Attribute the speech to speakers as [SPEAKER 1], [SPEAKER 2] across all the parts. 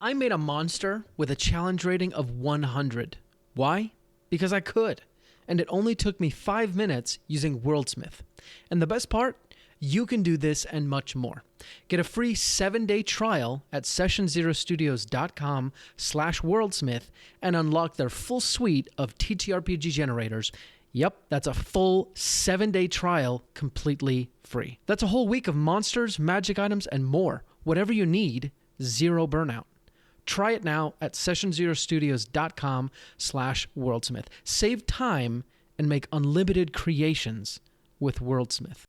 [SPEAKER 1] I made a monster with a challenge rating of 100. Why? Because I could. And it only took me 5 minutes using Worldsmith. And the best part? You can do this and much more. Get a free 7-day trial at sessionzerostudios.com/worldsmith and unlock their full suite of TTRPG generators. Yep, that's a full 7-day trial completely free. That's a whole week of monsters, magic items, and more. Whatever you need, zero burnout. Try it now at sessionzerostudios.com/worldsmith. Save time and make unlimited creations with Worldsmith.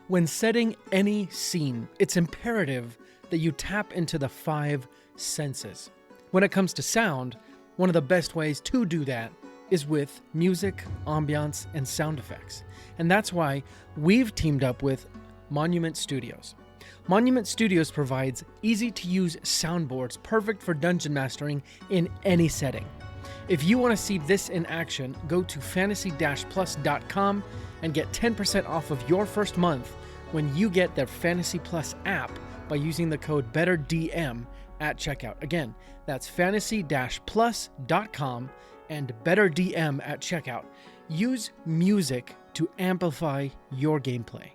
[SPEAKER 1] When setting any scene, it's imperative that you tap into the 5 senses. When it comes to sound, one of the best ways to do that is with music, ambiance, and sound effects. And that's why we've teamed up with Monument Studios. Monument Studios provides easy-to-use soundboards perfect for dungeon mastering in any setting. If you want to see this in action, go to fantasy-plus.com and get 10% off of your first month when you get their Fantasy Plus app by using the code BETTERDM at checkout. Again, that's fantasy-plus.com and BETTERDM at checkout. Use music to amplify your gameplay.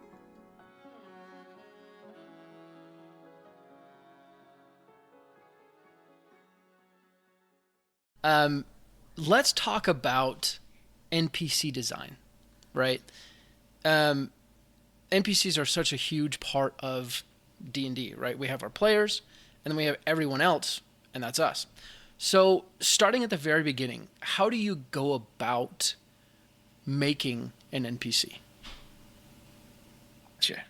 [SPEAKER 1] Let's talk about NPC design, right? NPCs are such a huge part of D&D, right? We have our players, and then we have everyone else, and that's us. So starting at the very beginning, how do you go about making an NPC?
[SPEAKER 2] Gotcha.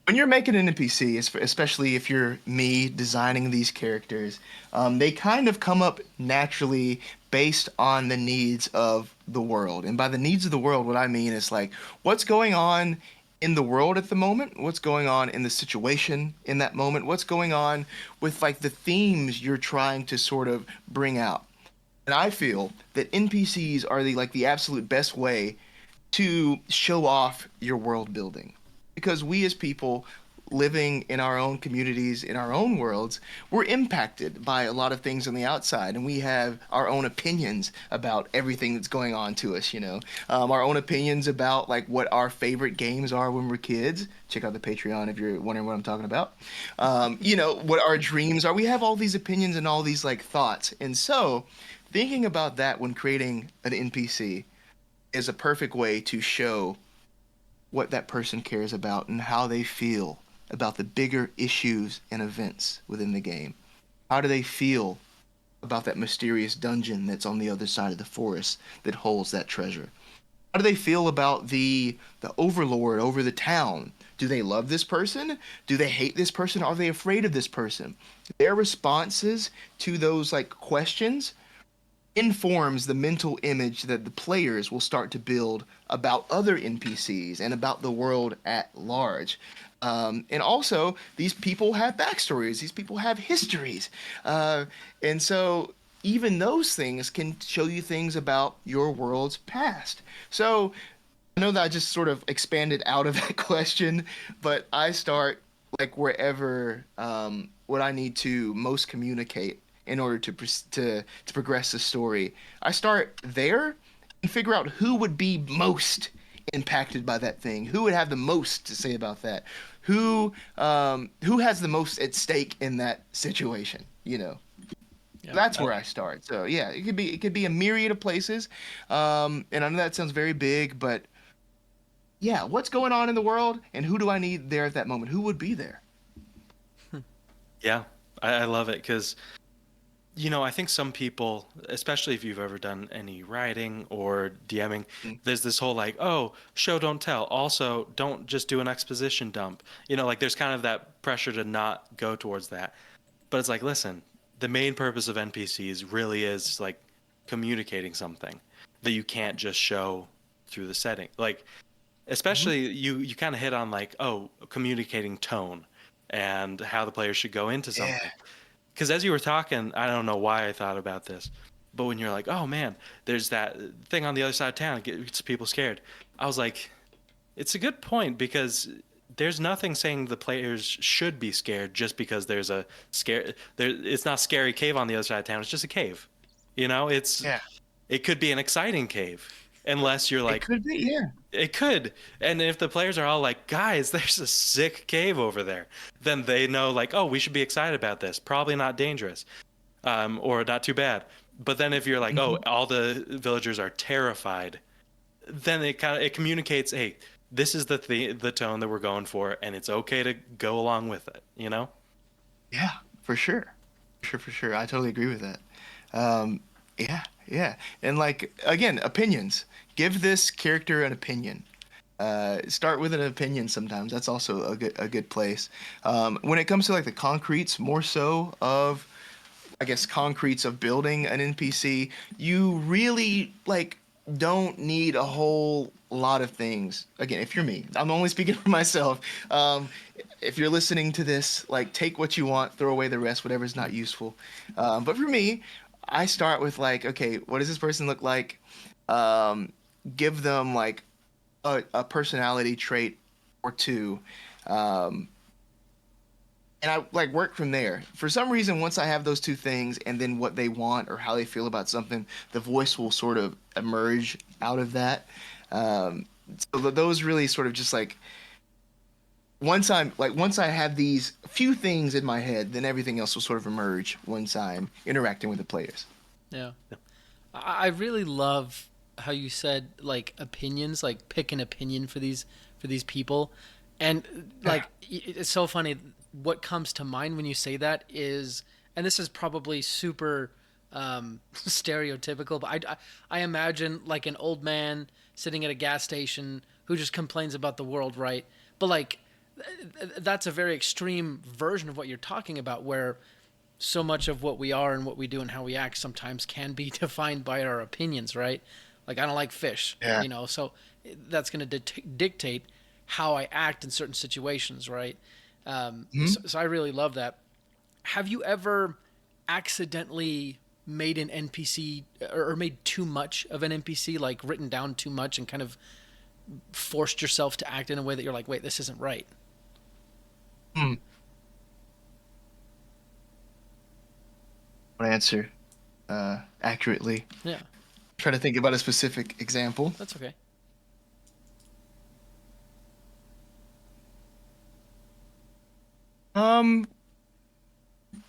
[SPEAKER 2] When you're making an NPC, especially if you're me designing these characters, they kind of come up naturally based on the needs of the world. And by the needs of the world, what I mean is like what's going on in the world at the moment, what's going on in the situation in that moment, what's going on with like the themes you're trying to sort of bring out. And I feel that NPCs are the absolute best way to show off your world building. Because we as people living in our own communities, in our own worlds, we're impacted by a lot of things on the outside, and we have our own opinions about everything that's going on to us, our own opinions about like what our favorite games are when we're kids. Check out the Patreon if you're wondering what I'm talking about. What our dreams are. We have all these opinions and all these like thoughts. And so thinking about that when creating an NPC is a perfect way to show what that person cares about and how they feel about the bigger issues and events within the game. How do they feel about that mysterious dungeon that's on the other side of the forest that holds that treasure? How do they feel about the overlord over the town? Do they love this person? Do they hate this person? Are they afraid of this person? Their responses to those like questions informs the mental image that the players will start to build about other NPCs and about the world at large. And also, these people have backstories. These people have histories. And so even those things can show you things about your world's past. So I know that I just sort of expanded out of that question, but I start like wherever what I need to most communicate in order to progress the story. I start there and figure out who would be most impacted by that thing, who would have the most to say about that, who has the most at stake in that situation. Yeah, that's where I start. So yeah, it could be a myriad of places, and I know that sounds very big, but yeah, what's going on in the world, and who do I need there at that moment? Who would be there?
[SPEAKER 3] Yeah, I love it because I think some people, especially if you've ever done any writing or DMing, there's this whole like, oh, show, don't tell. Also, don't just do an exposition dump. Like there's kind of that pressure to not go towards that. But it's like, listen, the main purpose of NPCs really is like communicating something that you can't just show through the setting. Like, especially you kind of hit on like, oh, communicating tone and how the player should go into something. Yeah. Because as you were talking, I don't know why I thought about this, but when you're like, oh man, there's that thing on the other side of town, it gets people scared. I was like, it's a good point because there's nothing saying the players should be scared just because there's a scare there. It's not scary cave on the other side of town. It's just a cave.
[SPEAKER 2] Yeah,
[SPEAKER 3] It could be an exciting cave unless you're
[SPEAKER 2] it
[SPEAKER 3] like,
[SPEAKER 2] could be. Yeah.
[SPEAKER 3] it could. And if the players are all like, guys, there's a sick cave over there, then they know like, oh, we should be excited about this. Probably not dangerous, or not too bad. But then if you're like, oh,
[SPEAKER 2] Mhm.
[SPEAKER 3] all the villagers are terrified, then it communicates, hey, this is the tone that we're going for, and it's okay to go along with it.
[SPEAKER 2] Yeah, for sure. For sure. I totally agree with that. Um, yeah, yeah. And like again, opinions. Give this character an opinion. Start with an opinion sometimes. That's also a good place. When it comes to like the concretes, more so of I guess concretes of building an NPC, you really like don't need a whole lot of things. Again, if you're me, I'm only speaking for myself. If you're listening to this, like take what you want, throw away the rest, whatever's not useful. But for me, I start with like, okay, what does this person look like? Um, Give them like a personality trait or two. Um, and I like work from there. For some reason, once I have those two things, and then what they want or how they feel about something, the voice will sort of emerge out of that. Um, so those really sort of just like once I have these few things in my head, then everything else will sort of emerge once I'm interacting with the players.
[SPEAKER 1] Yeah. I really love how you said like opinions, like pick an opinion for these people, and like it's so funny. What comes to mind when you say that is, and this is probably super stereotypical, but I imagine like an old man sitting at a gas station who just complains about the world, right? But like that's a very extreme version of what you're talking about, where so much of what we are and what we do and how we act sometimes can be defined by our opinions, right? Like I don't like fish,
[SPEAKER 2] Yeah.
[SPEAKER 1] so that's going to dictate how I act in certain situations, right?
[SPEAKER 2] Mhm.
[SPEAKER 1] So I really love that. Have you ever accidentally made an NPC or made too much of an NPC, like written down too much and kind of forced yourself to act in a way that you're like, wait, this isn't right?
[SPEAKER 2] Hmm. I'll answer accurately.
[SPEAKER 1] Yeah,
[SPEAKER 2] Try to think about a specific example.
[SPEAKER 1] that's okay.
[SPEAKER 2] Um,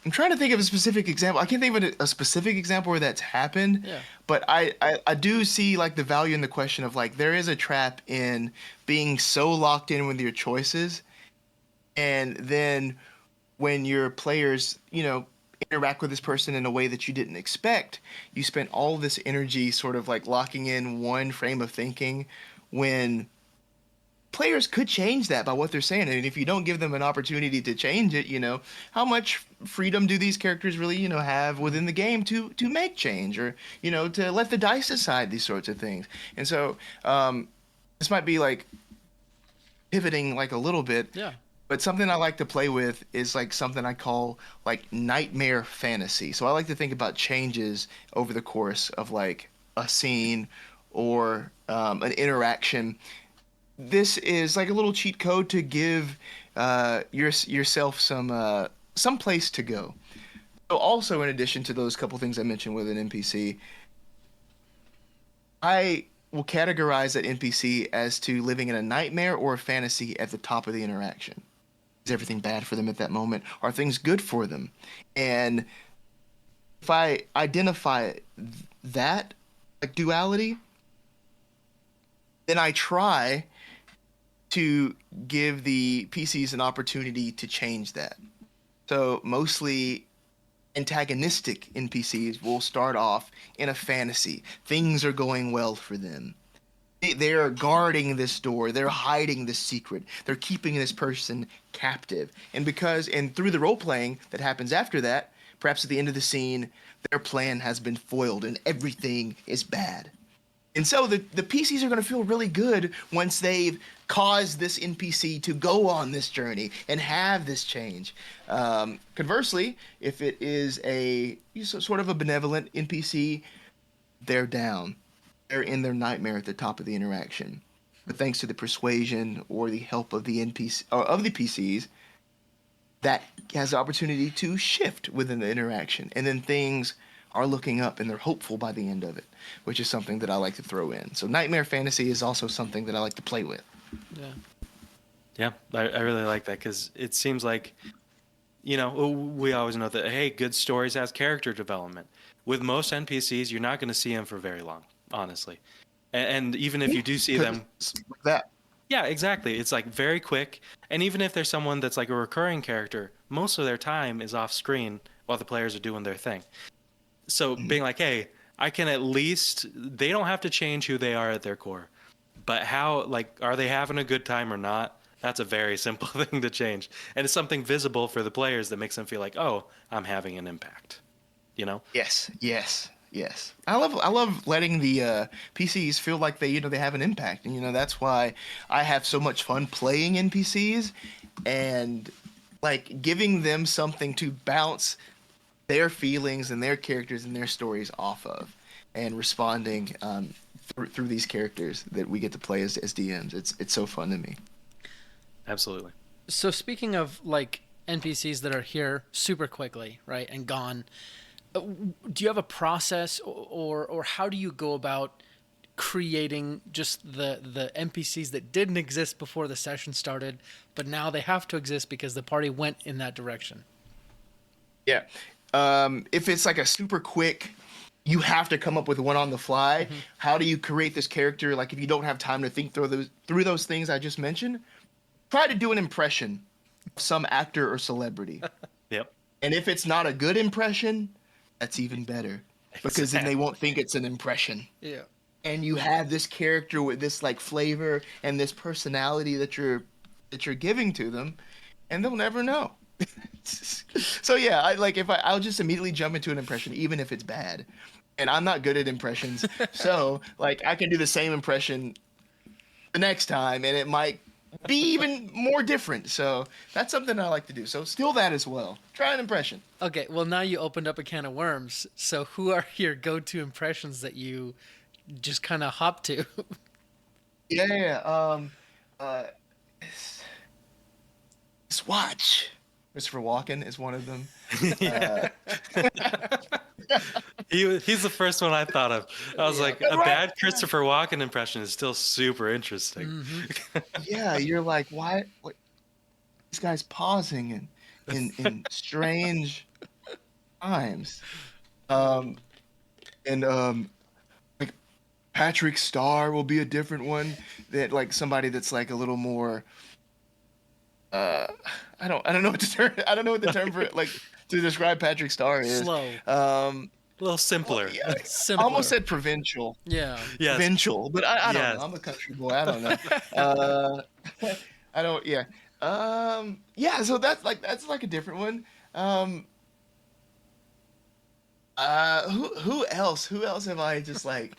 [SPEAKER 2] I'm trying to think of a specific example. I can't think of a specific example where that's happened,
[SPEAKER 1] Yeah.
[SPEAKER 2] but I do see like the value in the question of like there is a trap in being so locked in with your choices, and then when your players, interact with this person in a way that you didn't expect, you spent all this energy sort of like locking in one frame of thinking when players could change that by what they're saying. And if you don't give them an opportunity to change it, how much freedom do these characters really, have within the game to make change or, to let the dice decide these sorts of things. And so this might be like pivoting like a little bit,
[SPEAKER 1] Yeah.
[SPEAKER 2] but something I like to play with is like something I call like nightmare fantasy. So I like to think about changes over the course of like a scene or an interaction. This is like a little cheat code to give yourself some place to go. So also, in addition to those couple things I mentioned with an NPC, I will categorize that NPC as to living in a nightmare or a fantasy at the top of the interaction. Is everything bad for them at that moment? Are things good for them? And if I identify that like duality, then I try to give the PCs an opportunity to change that. So mostly antagonistic NPCs will start off in a fantasy. Things are going well for them. They're guarding this door. They're hiding this secret. They're keeping this person captive. And through the role playing that happens after that, perhaps at the end of the scene, their plan has been foiled and everything is bad. And so the PCs are going to feel really good once they've caused this NPC to go on this journey and have this change. Conversely, if it is sort of a benevolent NPC, they're down. They're in their nightmare at the top of the interaction. but thanks to the persuasion or the help of the NPC or of the PCs, that has the opportunity to shift within the interaction, and then things are looking up and they're hopeful by the end of it, which is something that I like to throw in. So nightmare fantasy is also something that I like to play with.
[SPEAKER 1] Yeah.
[SPEAKER 3] Yeah, I really like that because it seems like, we always know that, hey, good stories has character development. With most NPCs, you're not going to see them for very long, honestly. And even if you do see them,
[SPEAKER 2] like that.
[SPEAKER 3] yeah, exactly. It's like very quick. And even if there's someone that's like a recurring character, most of their time is off screen while the players are doing their thing. So being like, hey, I can at least, they don't have to change who they are at their core. But how, like, are they having a good time or not? That's a very simple thing to change. And it's something visible for the players that makes them feel like, oh, I'm having an impact.
[SPEAKER 2] Yes, yes, yes. I love letting the PCs feel like they have an impact, and that's why I have so much fun playing NPCs and like giving them something to bounce their feelings and their characters and their stories off of, and responding through these characters that we get to play as DMs. It's so fun to me.
[SPEAKER 3] Absolutely.
[SPEAKER 1] So speaking of like NPCs that are here super quickly, right, and gone, do you have a process, or how do you go about creating just the NPCs that didn't exist before the session started, but now they have to exist because the party went in that direction?
[SPEAKER 2] Yeah. If it's like a super quick, you have to come up with one on the fly. How do you create this character? Like if you don't have time to think through those things I just mentioned, try to do an impression of some actor or celebrity.
[SPEAKER 3] Yep.
[SPEAKER 2] And if it's not a good impression, that's even better, because then they won't think it's an impression.
[SPEAKER 1] Yeah.
[SPEAKER 2] And you have this character with this like flavor and this personality that you're giving to them, and they'll never know. So yeah, I'll just immediately jump into an impression even if it's bad. And I'm not good at impressions. So like I can do the same impression the next time and it might be even more different. So that's something I like to do. So steal that as well. Try an impression.
[SPEAKER 1] Okay, well now you opened up a can of worms. So who are your go-to impressions that you just kind of hop to?
[SPEAKER 2] Yeah. Uh, Swatch. Christopher Walken is one of them.
[SPEAKER 3] Yeah. He's the first one I thought of. I was like, a
[SPEAKER 2] Right.
[SPEAKER 3] bad Christopher Walken impression is still super interesting.
[SPEAKER 2] Yeah, you're like, why? What? This guy's pausing in strange times. And like Patrick Starr will be a different one, that like somebody that's like a little more I don't know what the term for it, like to describe Patrick Starr is.
[SPEAKER 1] Slow.
[SPEAKER 3] A little simpler.
[SPEAKER 2] Well, yeah, I
[SPEAKER 1] Simpler.
[SPEAKER 2] almost said provincial.
[SPEAKER 1] Yeah.
[SPEAKER 3] Yes.
[SPEAKER 2] Provincial, but I don't
[SPEAKER 3] Yes.
[SPEAKER 2] know. I'm a country boy. I don't know. I don't. Yeah. Yeah. So that's like a different one. Who else? Who else have I just like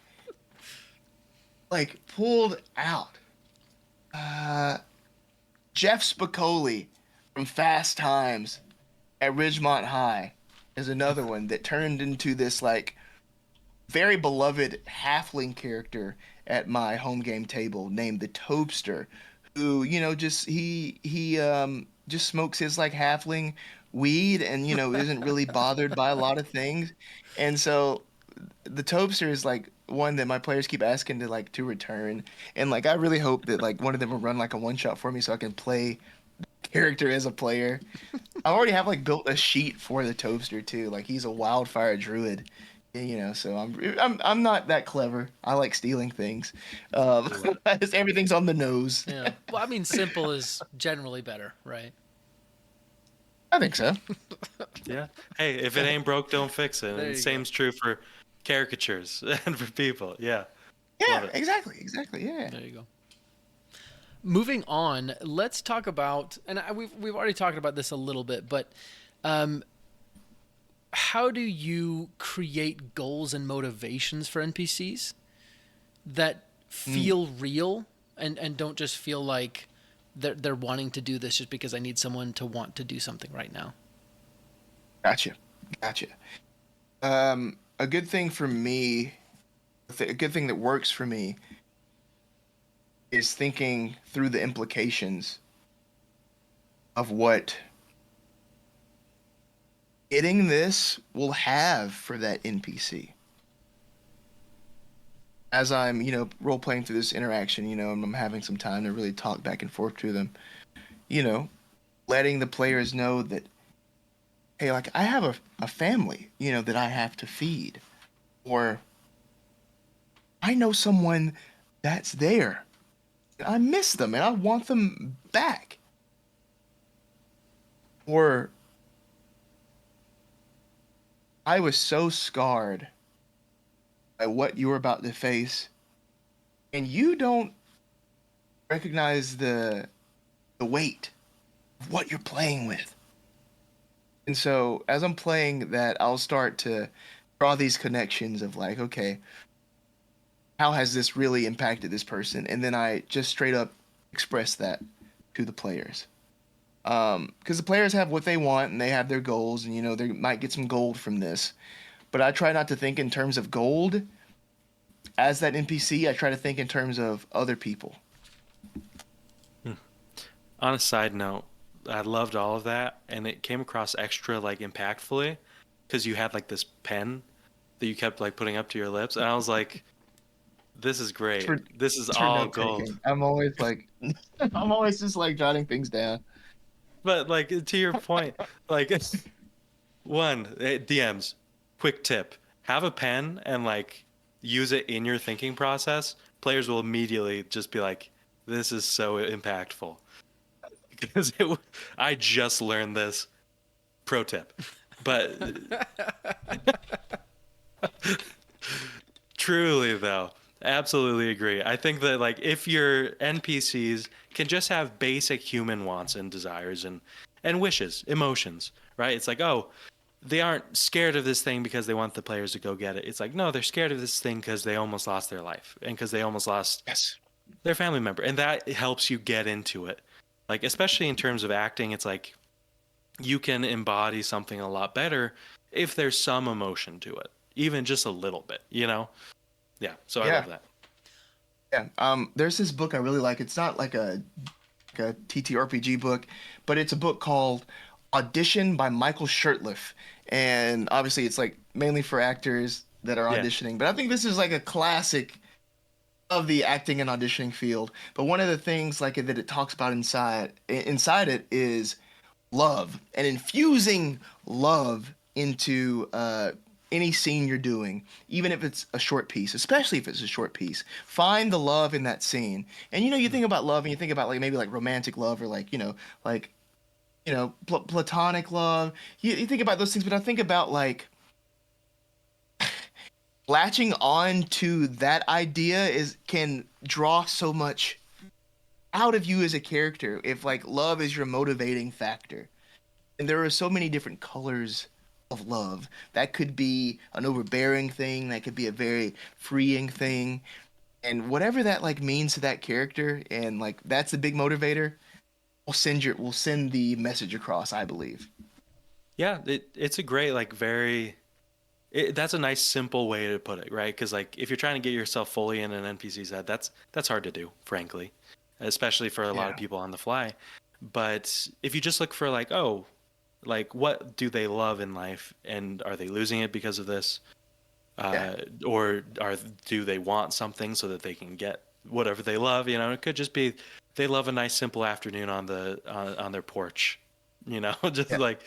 [SPEAKER 2] pulled out? Jeff Spicoli from Fast Times at Ridgemont High is another one that turned into this like very beloved halfling character at my home game table named the Tobster, who just just smokes his like halfling weed and isn't really bothered by a lot of things. And so the Tobster is like one that my players keep asking to return, and like I really hope that like one of them will run like a one shot for me so I can play character as a player. I already have like built a sheet for the Tobster too. Like he's a wildfire druid, so I'm not that clever. I like stealing things. Just everything's on the nose.
[SPEAKER 1] Yeah. Well, I mean, simple is generally better, right?
[SPEAKER 2] I think so.
[SPEAKER 3] Yeah. Hey, if it ain't broke, don't fix it.
[SPEAKER 1] There
[SPEAKER 3] And
[SPEAKER 1] you
[SPEAKER 3] same's true for caricatures and for people. Yeah.
[SPEAKER 2] Yeah,
[SPEAKER 3] Love it.
[SPEAKER 2] exactly. Yeah.
[SPEAKER 1] There you go. Moving on, let's talk about, and we've already talked about this a little bit, but how do you create goals and motivations for NPCs that feel real and don't just feel like they're wanting to do this just because I need someone to want to do something right now?
[SPEAKER 2] Gotcha. A good thing for me, a good thing that works for me is thinking through the implications of what getting this will have for that NPC. As I'm, role playing through this interaction, and I'm having some time to really talk back and forth to them, letting the players know that, hey, like I have a family, that I have to feed, or I know someone that's there. I miss them and I want them back. Or I was so scarred by what you were about to face, and you don't recognize the weight of what you're playing with. And so as I'm playing that, I'll start to draw these connections of like, okay, how has this really impacted this person? And then I just straight up express that to the players. Because the players have what they want and they have their goals, and they might get some gold from this. But I try not to think in terms of gold as that NPC. I try to think in terms of other people.
[SPEAKER 3] On a side note, I loved all of that, and it came across extra like impactfully because you had like this pen that you kept like putting up to your lips, and I was like, this is great. This is all gold.
[SPEAKER 2] I'm always like, I'm always just like jotting things down.
[SPEAKER 3] But like to your point, like DMs, quick tip: have a pen and like use it in your thinking process. Players will immediately just be like, "This is so impactful," because I just learned this. Pro tip, but truly though. Absolutely agree. I think that like if your NPCs can just have basic human wants and desires and wishes, emotions, right? It's like, oh, they aren't scared of this thing because they want the players to go get it. It's like, no, they're scared of this thing because they almost lost their life and because they almost lost their family member. And that helps you get into it. Like, especially in terms of acting, it's like you can embody something a lot better if there's some emotion to it, even just a little bit, Yeah, so I love that.
[SPEAKER 2] Yeah, there's this book I really like. It's not like a TTRPG book, but it's a book called Audition by Michael Shurtleff. And obviously it's like mainly for actors that are auditioning. But I think this is like a classic of the acting and auditioning field. But one of the things like that it talks about inside it is love and infusing love into any scene you're doing, even if it's a short piece, especially if it's a short piece. Find the love in that scene. And you think about love and you think about like maybe like romantic love or like, platonic love. You think about those things, but I think about like latching on to that idea can draw so much out of you as a character if like love is your motivating factor. And there are so many different colors of love. That could be an overbearing thing, that could be a very freeing thing. And whatever that like means to that character, and like that's the big motivator, we'll send the message across, I believe.
[SPEAKER 3] Yeah, it's a great like that's a nice simple way to put it, right? Because like if you're trying to get yourself fully in an NPC's head, that's hard to do, frankly, especially for a lot of people on the fly. But if you just look for like, oh, like what do they love in life, and are they losing it because of this, or do they want something so that they can get whatever they love? It could just be they love a nice simple afternoon on their porch, just like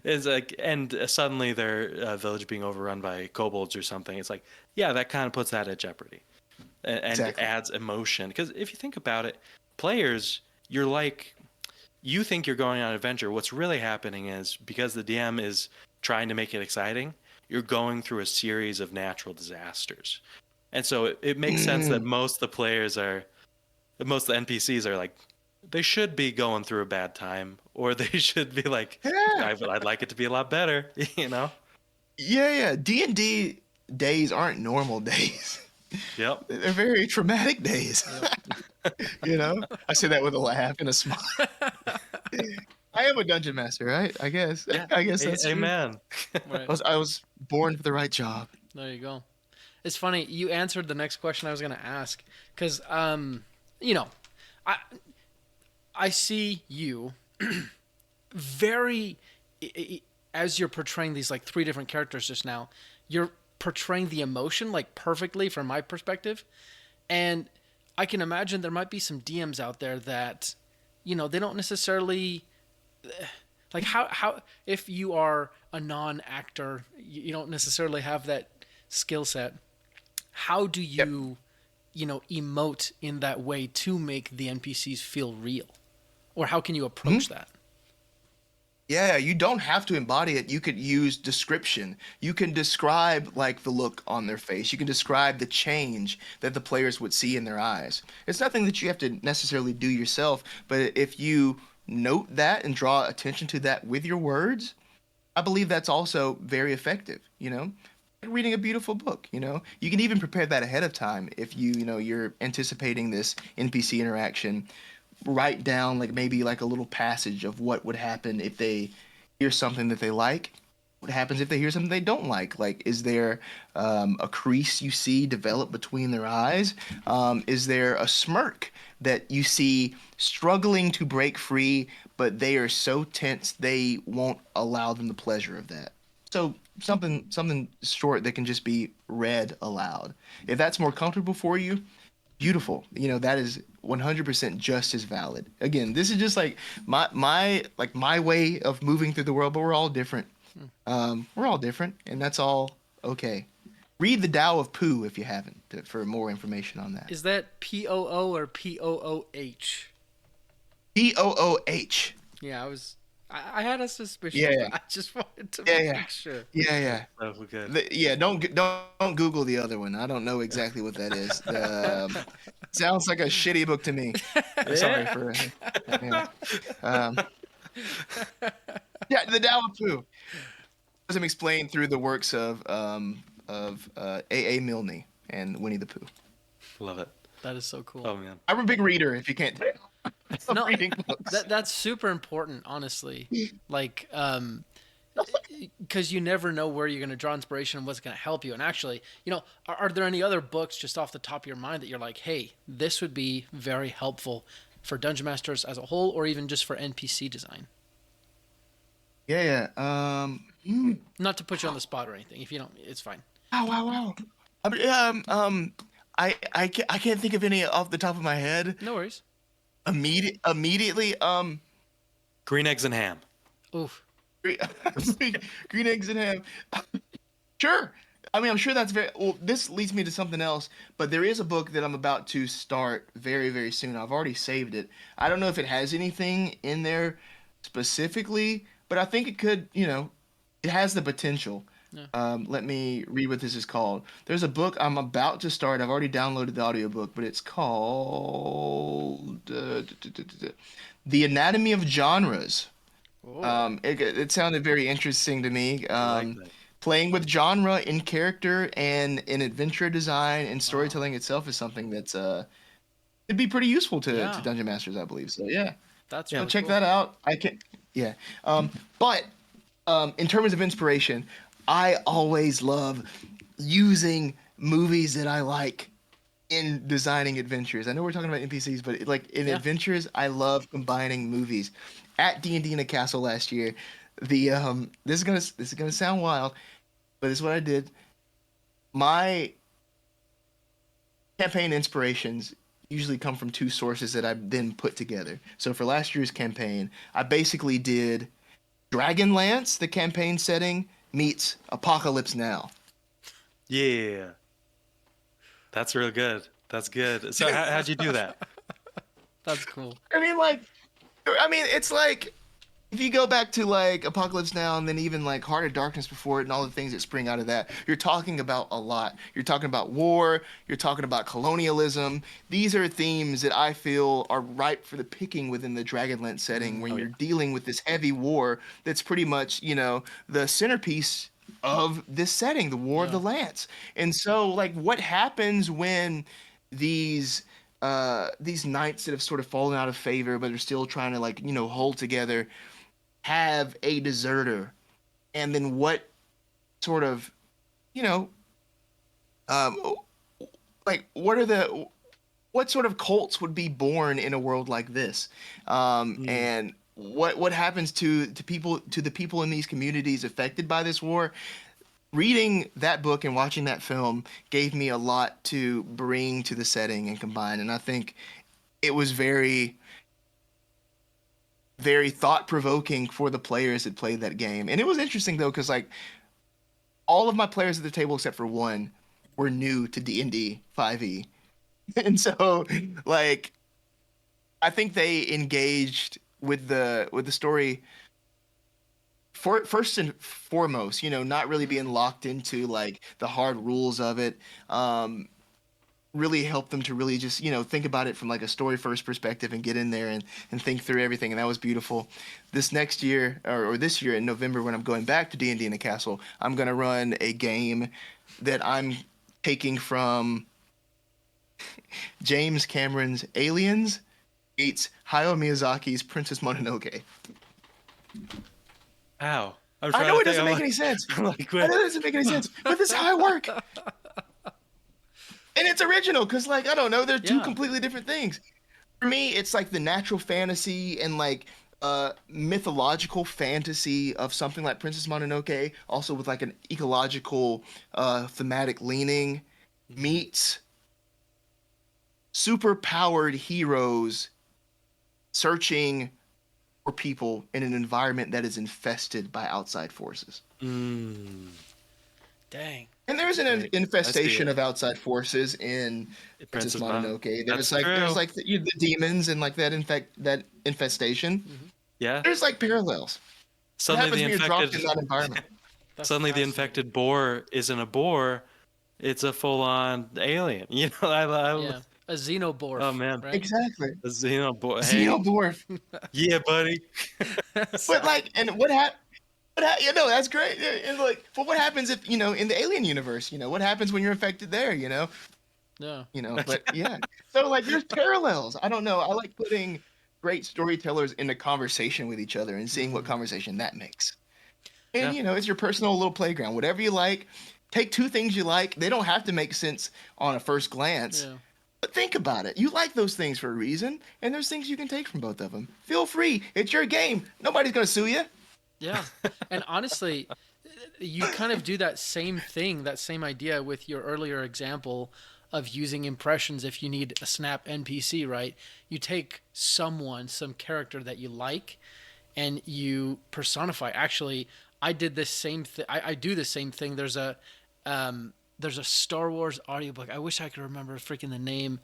[SPEAKER 3] it's like, and suddenly their village being overrun by kobolds or something. It's like, yeah, that kind of puts that at jeopardy, and adds emotion. Because if you think about it, players, you're like, you think you're going on an adventure. What's really happening is, because the DM is trying to make it exciting, you're going through a series of natural disasters. And so it makes sense that most of the NPCs are like, they should be going through a bad time, or they should be like, I'd like it to be a lot better,
[SPEAKER 2] Yeah. D&D days aren't normal days.
[SPEAKER 3] Yep.
[SPEAKER 2] They're very traumatic days. I say that with a laugh and a smile. I am a dungeon master, right? I guess.
[SPEAKER 3] Yeah.
[SPEAKER 2] I guess that's
[SPEAKER 3] amen.
[SPEAKER 1] Right.
[SPEAKER 2] I was born for the right job.
[SPEAKER 1] There you go. It's funny, you answered the next question I was going to ask, because you know, I I see you very as you're portraying these like three different characters just now. You're portraying the emotion like perfectly from my perspective, and I can imagine there might be some DMs out there that, they don't necessarily like how if you are a non-actor, you don't necessarily have that skill set. How do
[SPEAKER 2] Yep.
[SPEAKER 1] you, emote in that way to make the NPCs feel real, or how can you approach
[SPEAKER 2] Mhm.
[SPEAKER 1] that?
[SPEAKER 2] Yeah, you don't have to embody it. You could use description. You can describe like the look on their face. You can describe the change that the players would see in their eyes. It's nothing that you have to necessarily do yourself, but if you note that and draw attention to that with your words, I believe that's also very effective. Like reading a beautiful book. You can even prepare that ahead of time if you're anticipating this NPC interaction. Write down like maybe like a little passage of what would happen if they hear something that they like. What happens if they hear something they don't like? Like, is there a crease you see develop between their eyes? Is there a smirk that you see struggling to break free, but they are so tense they won't allow them the pleasure of that? So something short that can just be read aloud. If that's more comfortable for you, beautiful. That is 100% just as valid. Again, this is just like my way of moving through the world, but we're all different. We're all different, and that's all okay. Read the Tao of Pooh if you haven't for more information on that.
[SPEAKER 1] Is that POO or POOH?
[SPEAKER 2] POOH.
[SPEAKER 1] Yeah, I had a suspicion,
[SPEAKER 2] Yeah, yeah,
[SPEAKER 1] but I just wanted to
[SPEAKER 2] yeah, yeah,
[SPEAKER 1] make sure.
[SPEAKER 2] yeah, yeah.
[SPEAKER 3] So good.
[SPEAKER 2] Yeah, don't Google the other one. I don't know exactly what that is. Sounds like a shitty book to me. Sorry
[SPEAKER 1] Yeah.
[SPEAKER 2] for. Yeah. Um, yeah, the Tao of Pooh. Was him explained through the works of A. A. Milne and Winnie the Pooh.
[SPEAKER 3] Love it.
[SPEAKER 1] That is so cool.
[SPEAKER 3] Oh man.
[SPEAKER 2] I'm a big reader. If you can't tell, I love
[SPEAKER 1] No,
[SPEAKER 2] reading books.
[SPEAKER 1] that's super important, honestly. Like, because you never know where you're going to draw inspiration and what's going to help you. And actually, are there any other books just off the top of your mind that you're like, hey, this would be very helpful for dungeon masters as a whole, or even just for NPC design?
[SPEAKER 2] Yeah, yeah.
[SPEAKER 1] Not to put you on the spot or anything. If you don't, it's fine.
[SPEAKER 2] Wow, wow, wow. I can't think of any off the top of my head.
[SPEAKER 1] No worries.
[SPEAKER 2] Immediately.
[SPEAKER 3] Green eggs and ham.
[SPEAKER 1] Oof.
[SPEAKER 2] Green, green eggs and ham. Sure. I mean, I'm sure that's very well. This leads me to something else, but there is a book that I'm about to start very, very soon. I've already saved it. I don't know if it has anything in there specifically, but I think it could. It has the potential.
[SPEAKER 1] Yeah.
[SPEAKER 2] Let me read what this is called. There's a book I'm about to start. I've already downloaded the audiobook, but it's called The Anatomy of Genres.
[SPEAKER 1] Oh.
[SPEAKER 2] It sounded very interesting to me.
[SPEAKER 3] I like that.
[SPEAKER 2] Playing with genre in character and in adventure design and
[SPEAKER 1] Wow.
[SPEAKER 2] storytelling itself is something that's it'd be pretty useful to
[SPEAKER 1] Yeah.
[SPEAKER 2] dungeon masters, I believe. So yeah,
[SPEAKER 1] That's
[SPEAKER 2] so
[SPEAKER 1] really
[SPEAKER 2] check
[SPEAKER 1] cool.
[SPEAKER 2] that out. I can, yeah. But in terms of inspiration, I always love using movies that I like in designing adventures. I know we're talking about NPCs, but like in
[SPEAKER 1] Yeah.
[SPEAKER 2] adventures, I love combining movies. At D&D In A Castle last year, the this is gonna sound wild, but this is what I did. My campaign inspirations usually come from two sources that I then put together. So for last year's campaign, I basically did Dragonlance, the campaign setting, meets Apocalypse Now.
[SPEAKER 3] Yeah. That's real good. That's good. So how'd you do that?
[SPEAKER 1] That's cool.
[SPEAKER 2] It's like if you go back to like Apocalypse Now and then even like Heart of Darkness before it and all the things that spring out of that, you're talking about a lot. You're talking about war, you're talking about colonialism. These are themes that I feel are ripe for the picking within the Dragonlance setting when
[SPEAKER 3] Oh,
[SPEAKER 2] you're
[SPEAKER 3] yeah.
[SPEAKER 2] dealing with this heavy war that's pretty much, the centerpiece of this setting, the War of
[SPEAKER 1] Yeah.
[SPEAKER 2] the Lance. And so like what happens when these these knights that have sort of fallen out of favor but are still trying to like, hold together have a deserter, and then what sort of, you know, um, like what are the what sort of cults would be born in a world like this, and what happens to the people in these communities affected by this war. Reading that book and watching that film gave me a lot to bring to the setting and combine, and I think it was very, very thought-provoking for the players that played that game. And it was interesting though, because like all of my players at the table except for one were new to D&D 5e. And so like I think they engaged with the story first and foremost, not really being locked into like the hard rules of it. Really helped them to really just, think about it from like a story first perspective and get in there and think through everything. And that was beautiful. This next year or this year in November, when I'm going back to D&D in a Castle, I'm going to run a game that I'm taking from James Cameron's Aliens meets Hayao Miyazaki's Princess Mononoke.
[SPEAKER 3] Ow.
[SPEAKER 2] I know it doesn't make any sense. I know it doesn't make any sense, but this is how I work. And it's original because, like, I don't know, they're two completely different things. For me, it's like the natural fantasy and like mythological fantasy of something like Princess Mononoke, also with like an ecological thematic leaning, meets super powered heroes searching for people in an environment that is infested by outside forces.
[SPEAKER 1] Dang.
[SPEAKER 2] And there's an infestation of outside forces in Princess Mononoke. There's like the demons and like that infestation.
[SPEAKER 3] Mm-hmm. Yeah.
[SPEAKER 2] There's like parallels.
[SPEAKER 3] Suddenly
[SPEAKER 2] the infected in that environment.
[SPEAKER 3] Suddenly the infected boar isn't a boar, it's a full-on alien.
[SPEAKER 1] A xenomorph.
[SPEAKER 3] Oh man.
[SPEAKER 1] Right?
[SPEAKER 2] Exactly.
[SPEAKER 3] A xenomorph.
[SPEAKER 2] Xenomorph.
[SPEAKER 3] Yeah, buddy.
[SPEAKER 2] But like, and what happened? That's great. And like, but what happens if, in the alien universe, what happens when you're infected there,
[SPEAKER 1] Yeah.
[SPEAKER 2] But yeah. So like there's parallels. I don't know. I like putting great storytellers into conversation with each other and seeing what conversation that makes. And it's your personal little playground. Whatever you like, take two things you like. They don't have to make sense on a first glance.
[SPEAKER 1] Yeah.
[SPEAKER 2] But think about it. You like those things for a reason, and there's things you can take from both of them. Feel free. It's your game. Nobody's going to sue you.
[SPEAKER 1] Yeah. And honestly, you kind of do that same thing, that same idea with your earlier example of using impressions if you need a snap NPC, right? You take some character that you like, and you personify. Actually, I did this same thing. I do the same thing. There's a Star Wars audiobook. I wish I could remember freaking the name,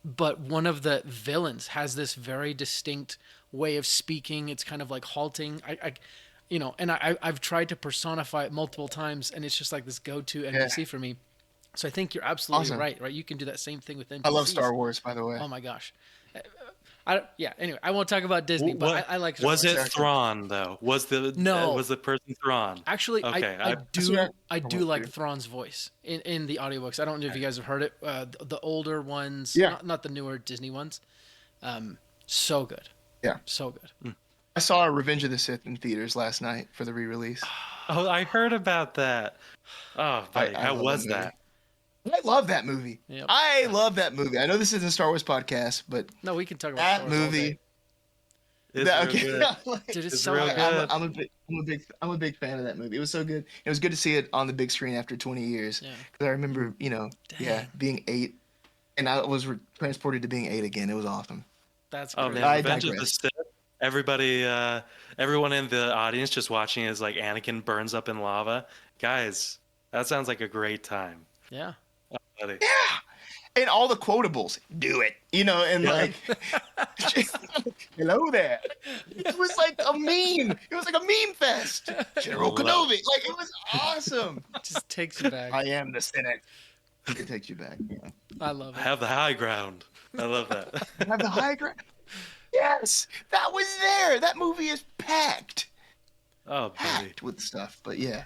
[SPEAKER 1] but one of the villains has this very distinct way of speaking. It's kind of like halting. I've tried to personify it multiple times, and it's just like this go-to NPC for me. So I think you're absolutely right. You can do that same thing with NPCs.
[SPEAKER 2] I love Star Wars, by the way.
[SPEAKER 1] Oh my gosh. Anyway, I won't talk about Disney, but I like Star Wars.
[SPEAKER 3] Was it Thrawn though? Was the person Thrawn?
[SPEAKER 1] Actually,
[SPEAKER 3] okay,
[SPEAKER 1] I do like Thrawn's voice in the audiobooks. I don't know if you guys have heard it. The older ones, not the newer Disney ones. So good.
[SPEAKER 2] Yeah.
[SPEAKER 1] So good.
[SPEAKER 2] I saw Revenge of the Sith in theaters last night for the re-release.
[SPEAKER 3] Oh, I heard about that. Oh, buddy, how was that?
[SPEAKER 2] I love that movie.
[SPEAKER 1] Yep.
[SPEAKER 2] I love that movie. I know this isn't a Star Wars podcast, but
[SPEAKER 1] no, we can talk about
[SPEAKER 2] that
[SPEAKER 1] Star Wars
[SPEAKER 2] movie.
[SPEAKER 3] Dude,
[SPEAKER 1] it's so good.
[SPEAKER 2] I'm a big fan of that movie. It was so good. It was good to see it on the big screen after 20 years. Because I remember, being 8, and I was transported to being 8 again. It was awesome.
[SPEAKER 1] That's great.
[SPEAKER 3] Man, Revenge of the Sith. Everybody, everyone in the audience just watching as like Anakin burns up in lava. Guys, that sounds like a great time.
[SPEAKER 1] Yeah.
[SPEAKER 3] Oh, buddy.
[SPEAKER 2] Yeah. And all the quotables, do it, and like, hello there. It was like a meme. It was like a meme fest. General Kenobi. Like, it was awesome.
[SPEAKER 1] It just takes you back.
[SPEAKER 2] I am the Senate. It takes you back. Yeah.
[SPEAKER 1] I love it.
[SPEAKER 3] Have the high ground. I love that.
[SPEAKER 2] Have the high ground. Yes, that was there. That movie is packed.
[SPEAKER 3] Oh, buddy.
[SPEAKER 2] Packed with stuff. But yeah.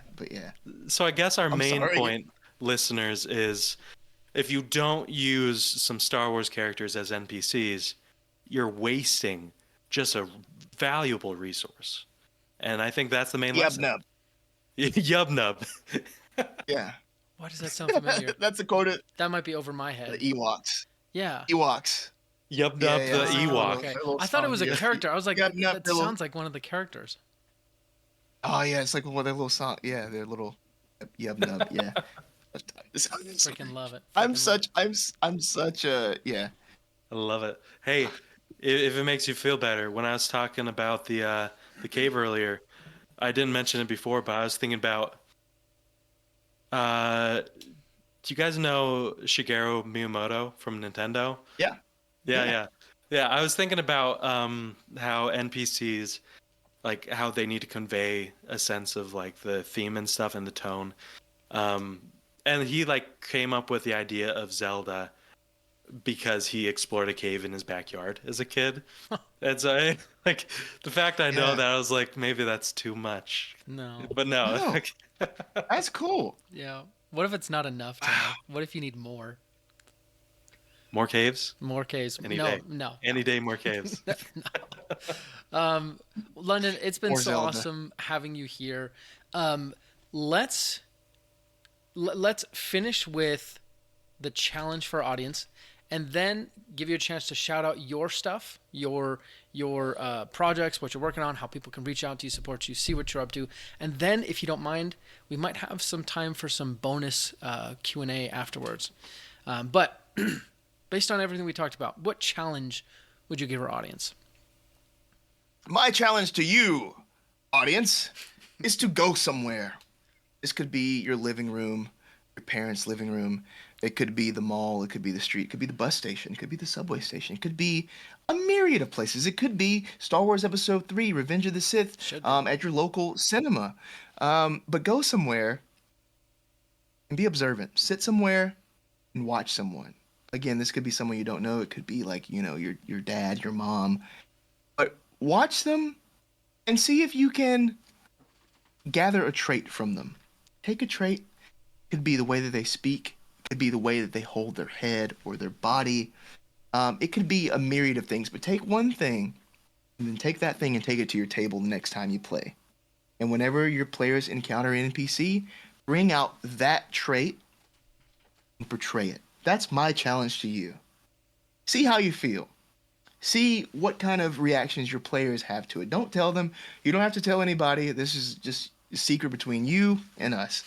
[SPEAKER 3] So I guess our main point, listeners, is if you don't use some Star Wars characters as NPCs, you're wasting just a valuable resource. And I think that's the main lesson.
[SPEAKER 2] Yub-nub.
[SPEAKER 3] Yub-nub.
[SPEAKER 2] Yeah.
[SPEAKER 1] Why does that sound familiar?
[SPEAKER 2] That's a quote.
[SPEAKER 1] That might be over my head.
[SPEAKER 2] The Ewoks.
[SPEAKER 1] Yeah.
[SPEAKER 2] Ewoks.
[SPEAKER 3] Yub
[SPEAKER 2] Yeah,
[SPEAKER 3] Nub
[SPEAKER 2] yeah,
[SPEAKER 3] the
[SPEAKER 2] it's like
[SPEAKER 3] Ewok.
[SPEAKER 1] Okay.
[SPEAKER 2] their little
[SPEAKER 1] I thought it
[SPEAKER 2] song,
[SPEAKER 1] was a
[SPEAKER 2] yeah.
[SPEAKER 1] character. I was like,
[SPEAKER 2] Yub Nub,
[SPEAKER 1] that
[SPEAKER 2] their little-
[SPEAKER 1] sounds like one of the characters.
[SPEAKER 2] Oh yeah, it's like one of their little song. Yeah, their little Yub Nub. Yeah.
[SPEAKER 1] Freaking love it.
[SPEAKER 2] I'm such a yeah.
[SPEAKER 3] I love it. Hey, if it makes you feel better, when I was talking about the cave earlier, I didn't mention it before, but I was thinking about do you guys know Shigeru Miyamoto from Nintendo?
[SPEAKER 2] Yeah.
[SPEAKER 3] Yeah. I was thinking about how NPCs, like how they need to convey a sense of like the theme and stuff and the tone. And he like came up with the idea of Zelda because he explored a cave in his backyard as a kid. And so like the fact I know
[SPEAKER 2] Yeah.
[SPEAKER 3] that, I was like, maybe that's too much.
[SPEAKER 1] No.
[SPEAKER 3] But no.
[SPEAKER 2] No. That's cool.
[SPEAKER 1] Yeah. What if it's not enough, Tanner? What if you need more?
[SPEAKER 3] More caves?
[SPEAKER 1] More caves?
[SPEAKER 3] Any
[SPEAKER 1] No,
[SPEAKER 3] day.
[SPEAKER 1] no.
[SPEAKER 3] Any day more caves.
[SPEAKER 1] London, it's been
[SPEAKER 2] More
[SPEAKER 1] so
[SPEAKER 2] Zelda.
[SPEAKER 1] awesome having you here. Let's finish with the challenge for our audience, and then give you a chance to shout out your stuff, your projects, what you're working on, how people can reach out to you, support you, see what you're up to, and then, if you don't mind, we might have some time for some bonus Q&A afterwards. But based on everything we talked about, what challenge would you give our audience?
[SPEAKER 2] My challenge to you, audience, is to go somewhere. This could be your living room, your parents' living room. It could be the mall. It could be the street. It could be the bus station. It could be the subway station. It could be a myriad of places. It could be Star Wars Episode 3, Revenge of the Sith,
[SPEAKER 1] Should be.
[SPEAKER 2] at your local cinema. But go somewhere and be observant. Sit somewhere and watch someone. Again, this could be someone you don't know. It could be like, your dad, your mom. But watch them and see if you can gather a trait from them. Take a trait. It could be the way that they speak. It could be the way that they hold their head or their body. It could be a myriad of things, but take one thing and then take that thing and take it to your table the next time you play. And whenever your players encounter an NPC, bring out that trait and portray it. That's my challenge to you. See how you feel. See what kind of reactions your players have to it. Don't tell them. You don't have to tell anybody. This is just a secret between you and us.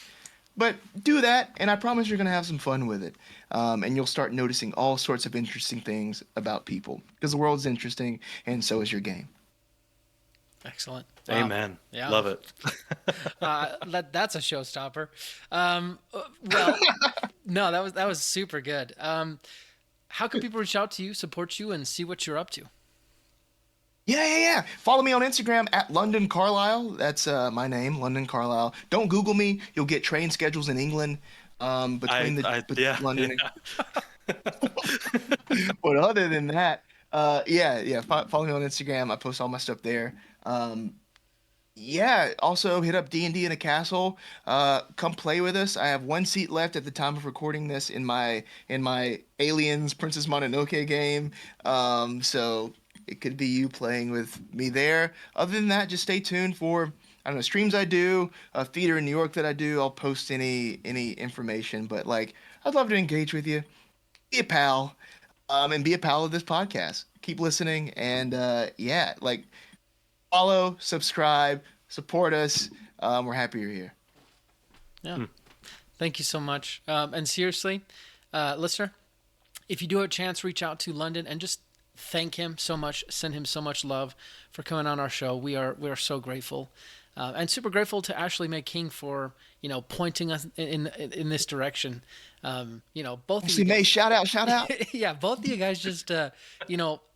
[SPEAKER 2] But do that, and I promise you're going to have some fun with it. And you'll start noticing all sorts of interesting things about people. Because the world's interesting, and so is your game.
[SPEAKER 1] Excellent. Wow.
[SPEAKER 3] Amen.
[SPEAKER 1] Yeah.
[SPEAKER 3] Love it.
[SPEAKER 1] That's a showstopper. Well, no, that was super good. How can people reach out to you, support you, and see what you're up to?
[SPEAKER 2] Yeah. Follow me on Instagram at London Carlisle. That's my name, London Carlisle. Don't Google me. You'll get train schedules in England between London. But other than that, follow me on Instagram. I post all my stuff there. Also hit up D&D In A Castle. Come play with us. I have one seat left at the time of recording this in my Aliens Princess Mononoke game. So it could be you playing with me there. Other than that, just stay tuned for streams I do, theater in New York that I do. I'll post any information. But I'd love to engage with you. Be a pal, and be a pal of this podcast. Keep listening, and follow, subscribe, support us. We're happy you're here.
[SPEAKER 1] Yeah. Thank you so much. And seriously, listener, if you do have a chance, reach out to London and just thank him so much, send him so much love for coming on our show. We are so grateful, and super grateful to Ashley May King for pointing us in this direction. Both
[SPEAKER 2] Ashley May, shout out.
[SPEAKER 1] Yeah, both of you guys just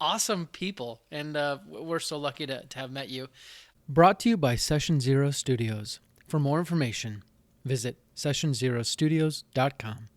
[SPEAKER 1] awesome people, and we're so lucky to have met you. Brought to you by Session Zero Studios. For more information, visit sessionzerostudios.com.